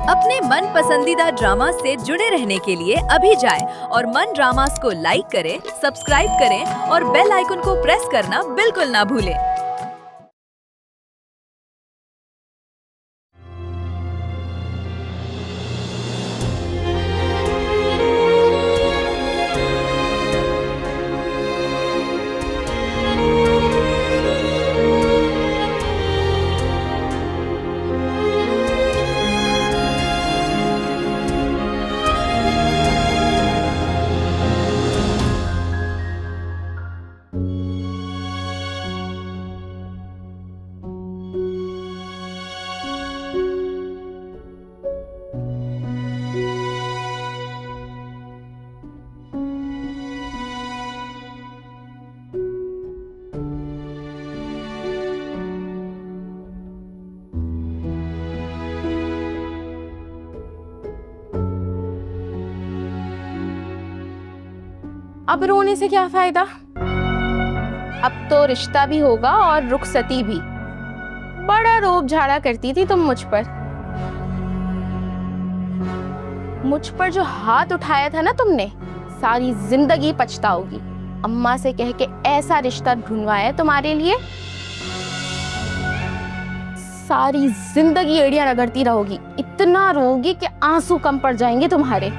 अपने मन पसंदीदा ड्रामा से जुड़े रहने के लिए अभी जाएं और मन ड्रामास को लाइक करें, सब्सक्राइब करें और बेल आइकन को प्रेस करना बिल्कुल ना भूलें। अब रोने से क्या फायदा? अब तो रिश्ता भी होगा और रुखसती भी। बड़ा रोब झाड़ा करती थी तुम मुझ पर जो हाथ उठाया था ना तुमने, सारी जिंदगी पछताओगी। अम्मा से कह के ऐसा रिश्ता ढूंढवाया तुम्हारे लिए, सारी जिंदगी एड़ियां रगड़ती रहोगी। इतना रोगी कि आंसू कम पड़ जाएंगे तुम्हारे।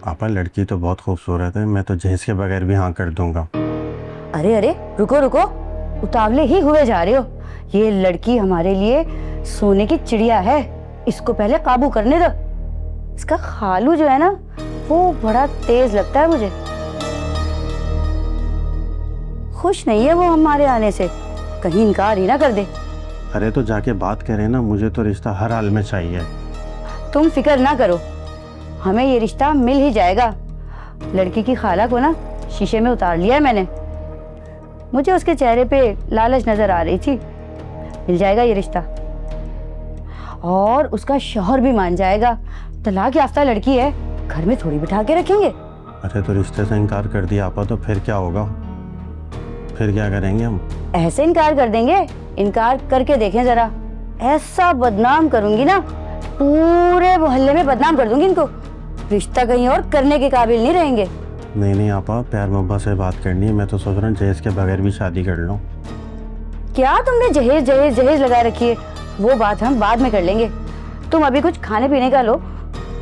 आपा लड़की तो बहुत खूबसूरत है, मैं तो जहेज के बगैर भी हाँ कर दूंगा। अरे अरे रुको रुको, उतावले ही हुए जा रहे हो। ये लड़की हमारे लिए सोने की चिड़िया है, इसको पहले काबू करने दो। इसका खालू जो है ना, वो बड़ा तेज लगता है मुझे। खुश नहीं है वो हमारे आने से, कहीं इनकार ही ना कर दे। अरे तो जाके बात करें ना, मुझे तो रिश्ता हर हाल में चाहिए। तुम फिक्र ना करो, हमें ये रिश्ता मिल ही जाएगा। लड़की की खाला को ना शीशे में उतार लिया है मैंने। मुझे उसके चेहरे पे लालच नजर आ रही थी। मिल जाएगा ये रिश्ता, और उसका शौहर भी मान जाएगा। तलाक याफ्ता लड़की है, घर में थोड़ी बिठा के रखेंगे। अरे तो रिश्ते से इनकार कर दिया आपा, तो फिर क्या होगा? फिर क्या करेंगे हम? ऐसे इनकार कर देंगे? इनकार करके देखें जरा। ऐसा बदनाम करूंगी ना, पूरे मोहल्ले में बदनाम कर दूंगी इनको। रिश्ता कहीं और करने के काबिल नहीं रहेंगे। नहीं आपा, प्यार मोहब्बत से बात करनी है। मैं तो सोच रहा हूँ जहेज के बगैर भी शादी कर लूं। क्या तुमने जहेज जहेज जहेज लगा रखी है? वो बात हम बाद में कर लेंगे। तुम अभी कुछ खाने पीने का लो,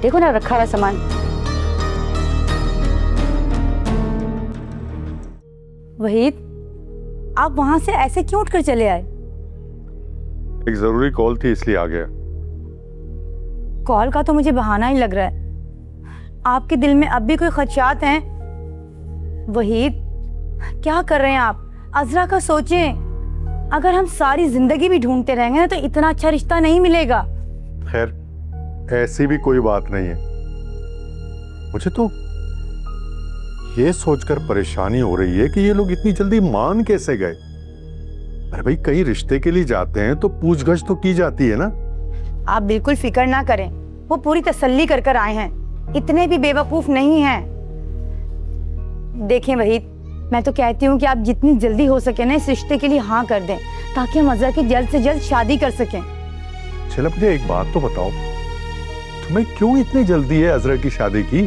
देखो ना रखा हुआ सामान। वहीद, आप वहां से ऐसे क्यों उठकर चले आए? एक जरूरी कॉल थी इसलिए आ गया। कॉल का तो मुझे बहाना ही लग रहा है। आपके दिल में अब भी कोई खदशात हैं? वहीद, क्या कर रहे हैं आप? अजरा का सोचें। अगर हम सारी जिंदगी भी ढूंढते रहेंगे ना, तो इतना अच्छा रिश्ता नहीं मिलेगा। खैर, ऐसी भी कोई बात नहीं है। मुझे तो ये सोचकर परेशानी हो रही है कि ये लोग इतनी जल्दी मान कैसे गए। अरे भाई, कहीं रिश्ते के लिए जाते हैं तो पूछगछ तो की जाती है ना। आप बिल्कुल फिक्र ना करें, वो पूरी तसल्ली कर कर आए हैं। इतने भी बेवकूफ नहीं हैं। देखें वहीद, मैं तो कहती हूँ कि आप जितनी जल्दी हो सके ना इस रिश्ते के लिए हाँ कर दें, ताकि हम अजरा की जल्द से जल्द शादी कर सकें। चलो मुझे एक बात तो बताओ, तुम्हें क्यों इतनी जल्दी है अजरा की शादी की?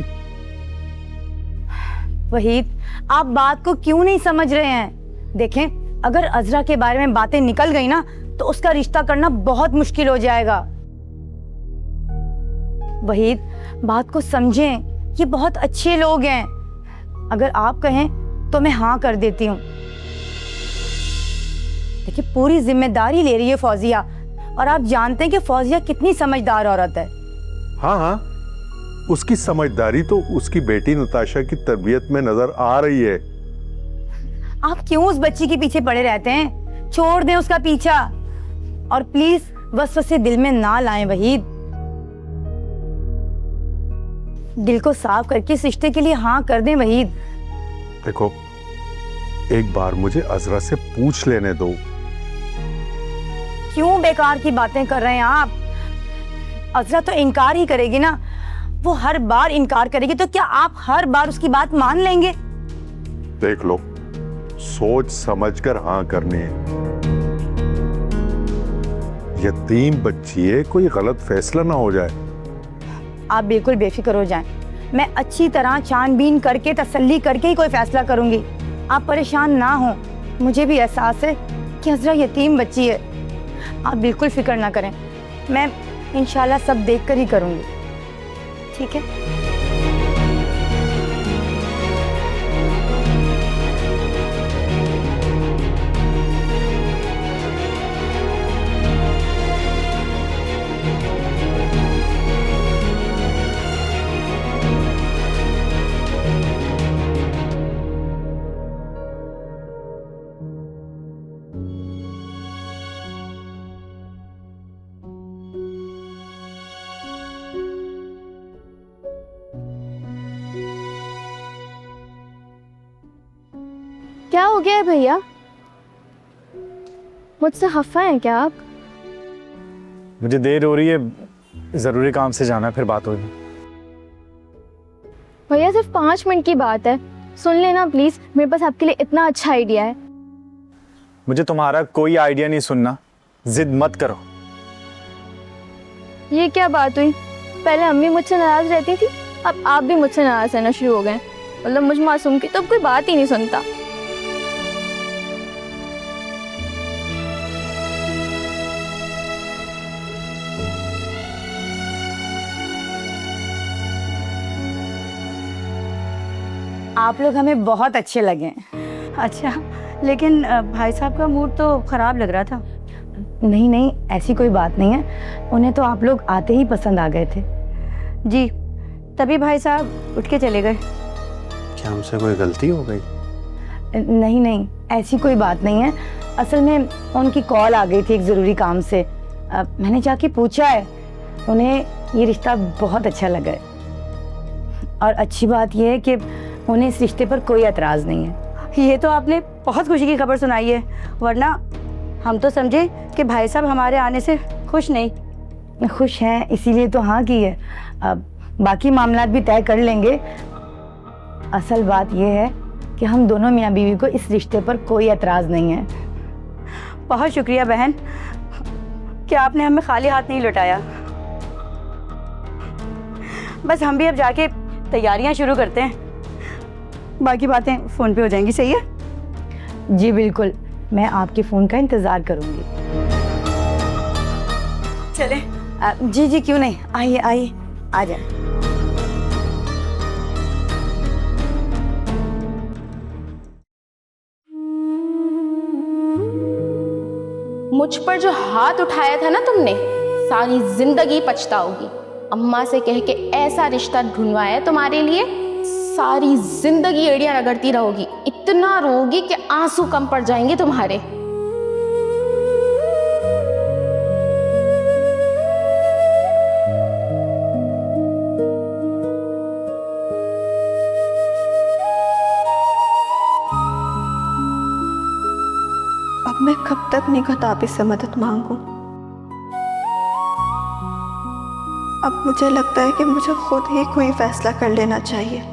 वहीद, आप बात को क्यों नहीं समझ रहे हैं? देखें, अगर अजरा के बारे में बातें निकल गई ना, तो उसका रिश्ता करना बहुत मुश्किल हो जाएगा। वहीद, बात को समझें, ये बहुत अच्छे लोग हैं। अगर आप कहें तो मैं हाँ कर देती हूँ। देखिए, पूरी जिम्मेदारी ले रही है फौजिया, और आप जानते हैं कि फौजिया कितनी समझदार औरत है। हाँ हाँ, उसकी समझदारी तो उसकी बेटी नताशा की तरबियत में नजर आ रही है। आप क्यों उस बच्ची के पीछे पड़े रहते हैं? छोड़ दें उसका पीछा, और प्लीज वसवसे दिल में ना लाएं वहीद। दिल को साफ करके इस रिश्ते के लिए हाँ कर दें वहीद। देखो, एक बार मुझे अजरा से पूछ लेने दो। क्यों बेकार की बातें कर रहे हैं आप? अजरा तो इनकार ही करेगी ना, वो हर बार इनकार करेगी, तो क्या आप हर बार उसकी बात मान लेंगे? देख लो, सोच समझकर हाँ करनी है। यतीम बच्ची है, कोई गलत फैसला ना हो जाए। आप बिल्कुल बेफिक्र हो जाएं, मैं अच्छी तरह छानबीन करके तसल्ली करके ही कोई फैसला करूंगी। आप परेशान ना हो, मुझे भी एहसास है कि अजरा यतीम बच्ची है। आप बिल्कुल फिक्र ना करें, मैं इंशाल्लाह सब देखकर ही करूंगी, ठीक है? क्या हो गया है भैया? मुझसे खफा हैं क्या आप? मुझे देर हो रही है, ज़रूरी काम से जाना है, फिर बात होगी। भैया सिर्फ 5 मिनट की बात है, सुन लेना प्लीज। मेरे पास आपके लिए इतना अच्छा आइडिया है। मुझे तुम्हारा कोई आइडिया नहीं सुनना, जिद मत करो। ये क्या बात हुई? पहले अम्मी मुझसे नाराज रहती थी, अब आप भी मुझसे नाराज रहना शुरू हो गए। मतलब मुझ मासूम की तो अब कोई बात ही नहीं सुनता। आप लोग हमें बहुत अच्छे लगे। अच्छा, लेकिन भाई साहब का मूड तो खराब लग रहा था। नहीं नहीं, ऐसी कोई बात नहीं है, उन्हें तो आप लोग आते ही पसंद आ गए थे। जी, तभी भाई साहब उठ के चले गए। क्या हमसे कोई गलती हो गई? नहीं नहीं, ऐसी कोई बात नहीं है। असल में उनकी कॉल आ गई थी एक ज़रूरी काम से। मैंने जाके पूछा है, उन्हें ये रिश्ता बहुत अच्छा लगा है। और अच्छी बात यह है कि उन्हें इस रिश्ते पर कोई एतराज़ नहीं है। ये तो आपने बहुत खुशी की खबर सुनाई है, वरना हम तो समझे कि भाई साहब हमारे आने से खुश नहीं। खुश हैं इसीलिए तो हाँ की है। अब बाकी मामलात भी तय कर लेंगे। असल बात यह है कि हम दोनों मियाँ बीवी को इस रिश्ते पर कोई एतराज़ नहीं है। बहुत शुक्रिया बहन कि आपने हमें खाली हाथ नहीं लौटाया। बस हम भी अब जाके तैयारियां शुरू करते हैं, बाकी बातें फ़ोन पे हो जाएंगी। सही है? जी बिल्कुल, मैं आपके फ़ोन का इंतज़ार करूँगी। चलें? जी जी, क्यों नहीं, आइए आइए, आ जाए। मुझ पर जो हाथ उठाया था ना तुमने, सारी जिंदगी पछताओगी। अम्मा से कह के ऐसा रिश्ता ढूंढवाया तुम्हारे लिए, सारी जिंदगी एड़ियां रगड़ती रहोगी। इतना रोगी कि आंसू कम पड़ जाएंगे तुम्हारे। अब मैं कब तक निगहत आपी से मदद मांगूं? अब मुझे लगता है कि मुझे खुद ही कोई फैसला कर लेना चाहिए।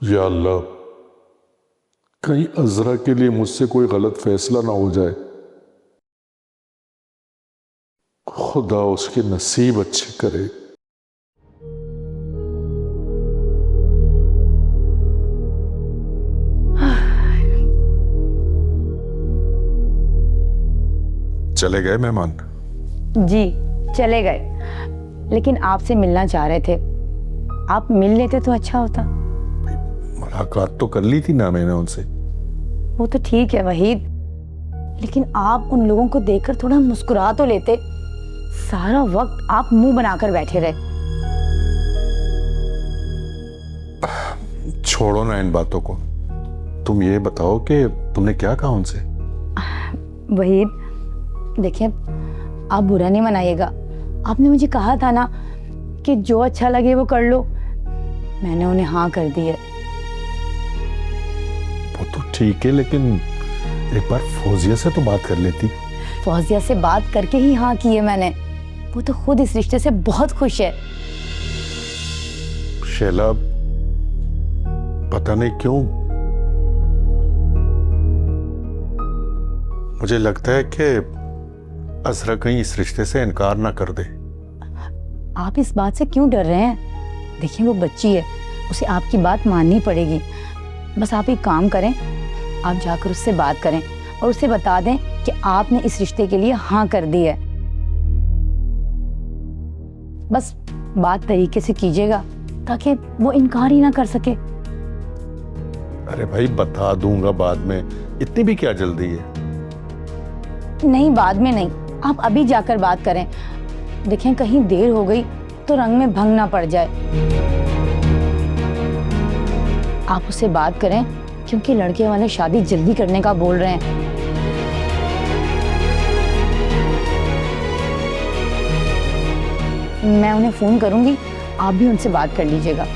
या अल्लाह, कहीं अजरा के लिए मुझसे कोई गलत फैसला ना हो जाए। खुदा उसके नसीब अच्छे करे। चले गए मेहमान? जी चले गए, लेकिन आपसे मिलना चाह रहे थे। आप मिल लेते तो अच्छा होता। मुलाकात तो कर ली थी ना मैंने उनसे। वो तो ठीक है वहीद, लेकिन आप उन लोगों को देखकर थोड़ा मुस्कुरा तो लेते। सारा वक्त आप मुंह बनाकर बैठे रहे। छोड़ो ना इन बातों को, तुम ये बताओ कि तुमने क्या कहा उनसे। वहीद देखिए, आप बुरा नहीं मनाइएगा। आपने मुझे कहा था ना कि जो अच्छा लगे वो कर लो। मैंने उन्हें हाँ कर दी है। वो तो ठीक है, लेकिन एक बार फौजिया से तो बात कर लेती। फौजिया से बात करके ही हाँ की है मैंने। वो तो खुद इस रिश्ते से बहुत खुश है। शैला, पता नहीं क्यों मुझे लगता है कि अज़रा कहीं इस रिश्ते से इनकार ना कर दे। आप इस बात से क्यों डर रहे हैं? देखिए वो बच्ची है, उसे आपकी बात माननी पड़ेगी। बस आप एक काम करें, आप जाकर उससे बात करें और उसे बता दें कि आपने इस रिश्ते के लिए हाँ कर दी है। बस बात तरीके से कीजिएगा ताकि वो इनकार ही ना कर सके। अरे भाई, बता दूंगा बाद में, इतनी भी क्या जल्दी है। नहीं, बाद में नहीं, आप अभी जाकर बात करें। देखें कहीं देर हो गई तो रंग में भंग ना पड़ जाए। आप उससे बात करें क्योंकि लड़के वाले शादी जल्दी करने का बोल रहे हैं। मैं उन्हें फोन करूंगी, आप भी उनसे बात कर लीजिएगा।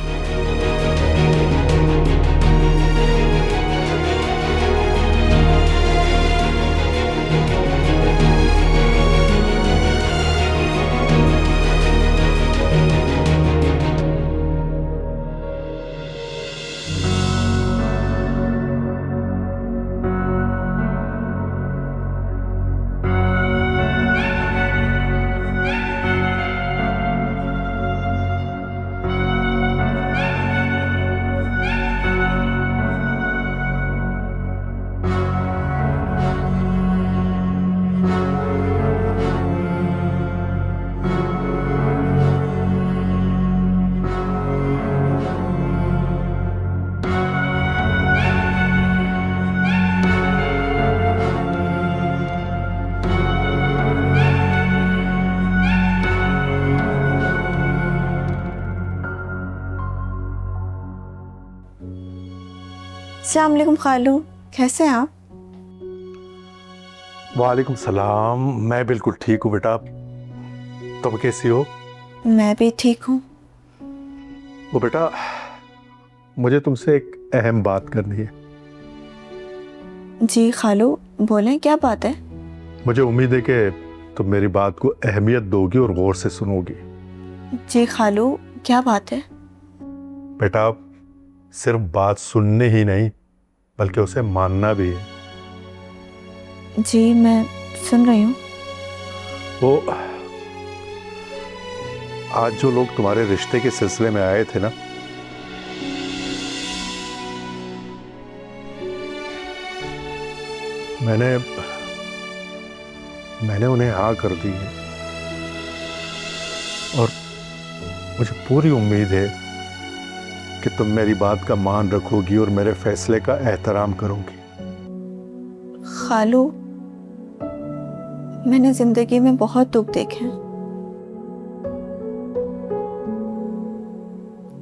अस्सलाम वालेकुम खालू, कैसे हैं आप? वालेकुम सलाम, मैं बिल्कुल ठीक हूँ बेटा। तुम कैसी हो? मैं भी ठीक हूँ। वो बेटा, मुझे तुमसे एक अहम बात करनी है। जी खालू, बोलें, क्या बात है? मुझे उम्मीद है कि तुम मेरी बात को अहमियत दोगी और गौर से सुनोगी। जी खालू, क्या बात है? बेटा, सिर्फ बात सुनने ही नहीं बल्कि उसे मानना भी है। जी मैं सुन रही हूँ। वो आज जो लोग तुम्हारे रिश्ते के सिलसिले में आए थे ना, मैंने उन्हें हाँ कर दी है और मुझे पूरी उम्मीद है कि तुम मेरी बात का मान रखोगी और मेरे फैसले का एहतराम करोगी। खालू, मैंने जिंदगी में बहुत दुख देखे हैं,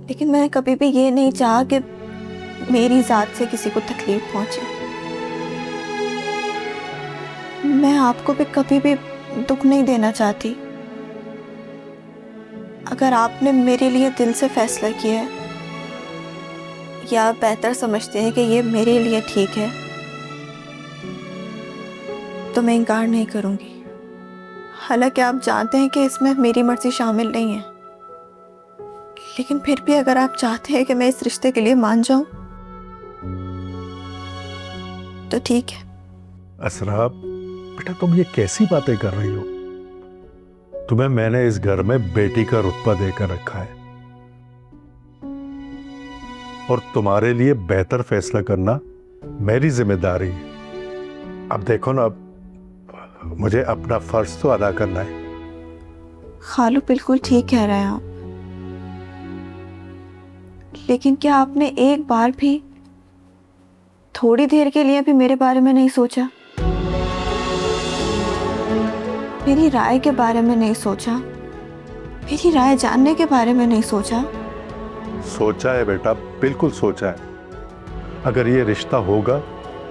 लेकिन मैंने कभी भी ये नहीं चाहा कि मेरी जात से किसी को तकलीफ पहुंचे। मैं आपको भी कभी भी दुख नहीं देना चाहती। अगर आपने मेरे लिए दिल से फैसला किया है या आप बेहतर समझते हैं कि ये मेरे लिए ठीक है, तो मैं इनकार नहीं करूंगी। हालांकि आप जानते हैं कि इसमें मेरी मर्जी शामिल नहीं है, लेकिन फिर भी अगर आप चाहते हैं कि मैं इस रिश्ते के लिए मान जाऊं तो ठीक है। असरा बेटा, तुम ये कैसी बातें कर रही हो? तुम्हें मैंने इस घर में बेटी का रुतबा देकर रखा है और तुम्हारे लिए बेहतर फैसला करना मेरी जिम्मेदारी है। अब देखो ना, अब मुझे अपना फर्ज तो अदा करना है। खालू बिल्कुल ठीक कह रहे हैं आप, लेकिन क्या आपने एक बार भी, थोड़ी देर के लिए भी मेरे बारे में नहीं सोचा? मेरी राय के बारे में नहीं सोचा? मेरी राय जानने के बारे में नहीं सोचा? सोचा है बेटा, बिल्कुल सोचा है। अगर ये रिश्ता होगा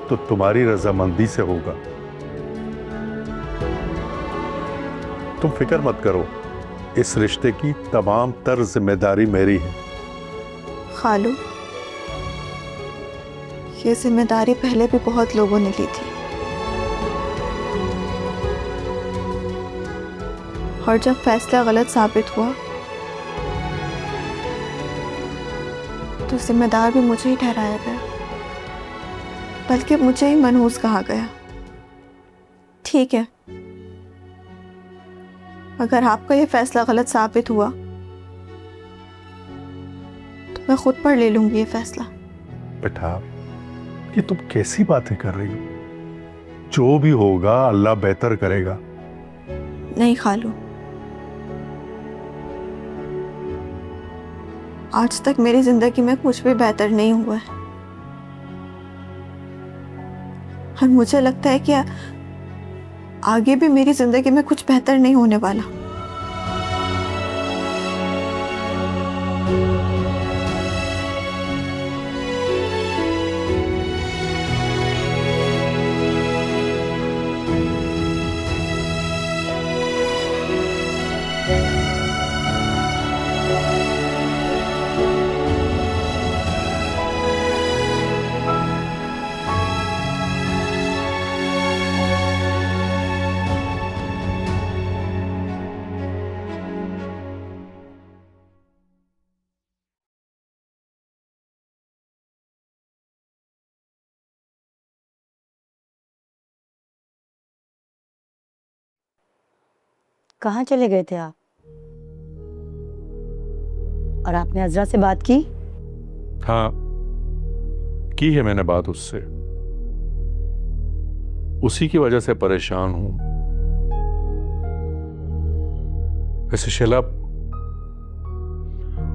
तो तुम्हारी रजामंदी से होगा। तुम फिक्र मत करो, इस रिश्ते की तमाम तर जिम्मेदारी मेरी है। खालू, ये जिम्मेदारी पहले भी बहुत लोगों ने ली थी, और जब फैसला गलत साबित हुआ तो जिम्मेदार भी मुझे ही ठहराया गया, बल्कि मुझे ही मनहूस कहा गया। ठीक है, अगर आपका ये फैसला गलत साबित हुआ तो मैं खुद पर ले लूंगी ये फैसला। बेटा, ये तुम कैसी बातें कर रही हो? जो भी होगा अल्लाह बेहतर करेगा। नहीं खालू, आज तक मेरी जिंदगी में कुछ भी बेहतर नहीं हुआ है, और मुझे लगता है कि आगे भी मेरी जिंदगी में कुछ बेहतर नहीं होने वाला। कहाँ चले गए थे आप? और आपने अजरा से बात की? हाँ, की है मैंने बात उससे। उसी की वजह से परेशान हूं। वैसे शैला,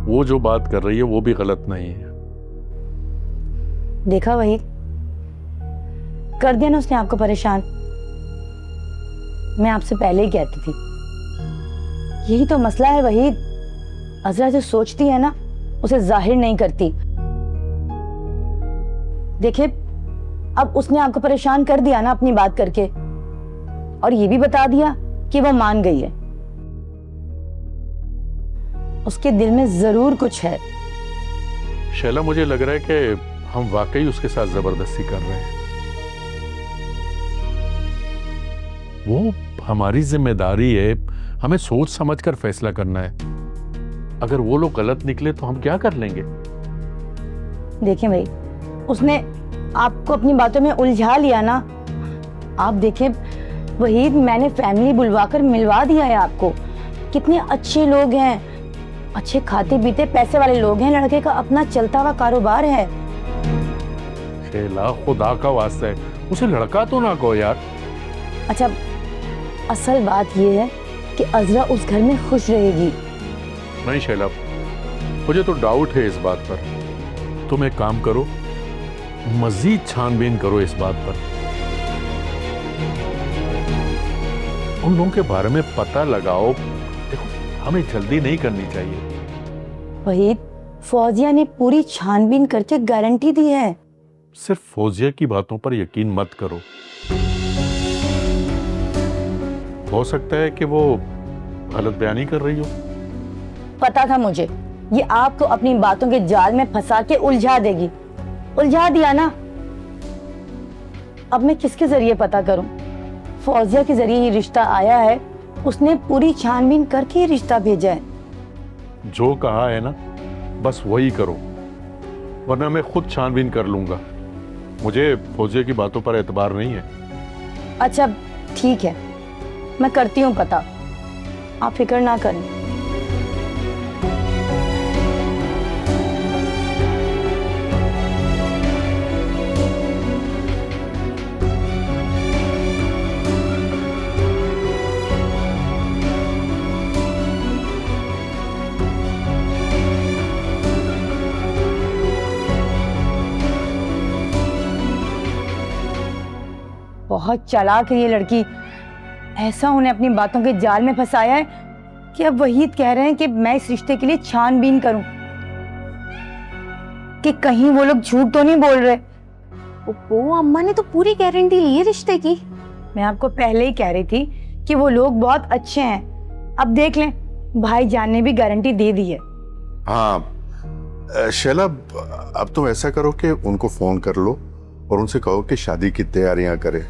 वो जो बात कर रही है वो भी गलत नहीं है। देखा वही, कर दिया ना उसने आपको परेशान। मैं आपसे पहले ही कहती थी, यही तो मसला है वहीद। अजरा जो सोचती है ना, उसे जाहिर नहीं करती। देखिए, अब उसने आपको परेशान कर दिया ना अपनी बात करके, और ये भी बता दिया कि वो मान गई है। उसके दिल में जरूर कुछ है। शैला, मुझे लग रहा है कि हम वाकई उसके साथ जबरदस्ती कर रहे हैं। वो हमारी जिम्मेदारी है, हमें सोच समझकर फैसला करना है। अगर वो लोग गलत निकले तो हम क्या कर लेंगे? देखिए भाई, उसने आपको अपनी बातों में उलझा लिया ना। आप देखें वहीद, मैंने फैमिली बुलवाकर मिलवा दिया है आपको। कितने अच्छे लोग हैं, अच्छे खाते पीते पैसे वाले लोग हैं। लड़के का अपना चलता हुआ कारोबार है। शैला, खुदा का वास्ता है, उसे लड़का तो ना कहो यार। अच्छा, असल बात यह है कि अजरा उस घर में खुश रहेगी। नहीं शैला, मुझे तो डाउट है इस बात पर। तुम एक काम करो, मजीद छानबीन करो इस बात पर। उन लोगों के बारे में पता लगाओ। देखो, हमें जल्दी नहीं करनी चाहिए। वहीद, फौजिया ने पूरी छानबीन करके गारंटी दी है। सिर्फ फौजिया की बातों पर यकीन मत करो। हो सकता है कि वो गलत बयानी कर रही हो। पता था मुझे, ये आपको अपनी बातों के जाल में फंसा के उलझा देगी। उलझा दिया ना। अब मैं किसके जरिए पता करूं? फौजिया के जरिए ये रिश्ता आया है, उसने पूरी छानबीन करके ये रिश्ता भेजा है। जो कहा है ना, बस वही करो, वरना मैं खुद छानबीन कर लूंगा। मुझे फौजिया की बातों पर एतबार नहीं है। अच्छा ठीक है, मैं करती हूँ पता, आप फिक्र ना करें। बहुत चालाक है ये लड़की। ऐसा उन्हें अपनी बातों के जाल में फंसाया है कि अब वहीद कह रहे हैं कि मैं इस रिश्ते के लिए छानबीन करूं कि कहीं वो लोग झूठ तो नहीं बोल रहे। वो अम्मा ने तो पूरी गारंटी ली है रिश्ते की। मैं आपको पहले ही कह रही थी कि वो लोग बहुत अच्छे हैं। अब देख लें, भाईजान ने भी गारंटी दे दी है। हाँ शैला, अब तुम ऐसा करो कि उनको फोन कर लो और उनसे कहो कि शादी की तैयारियां करें।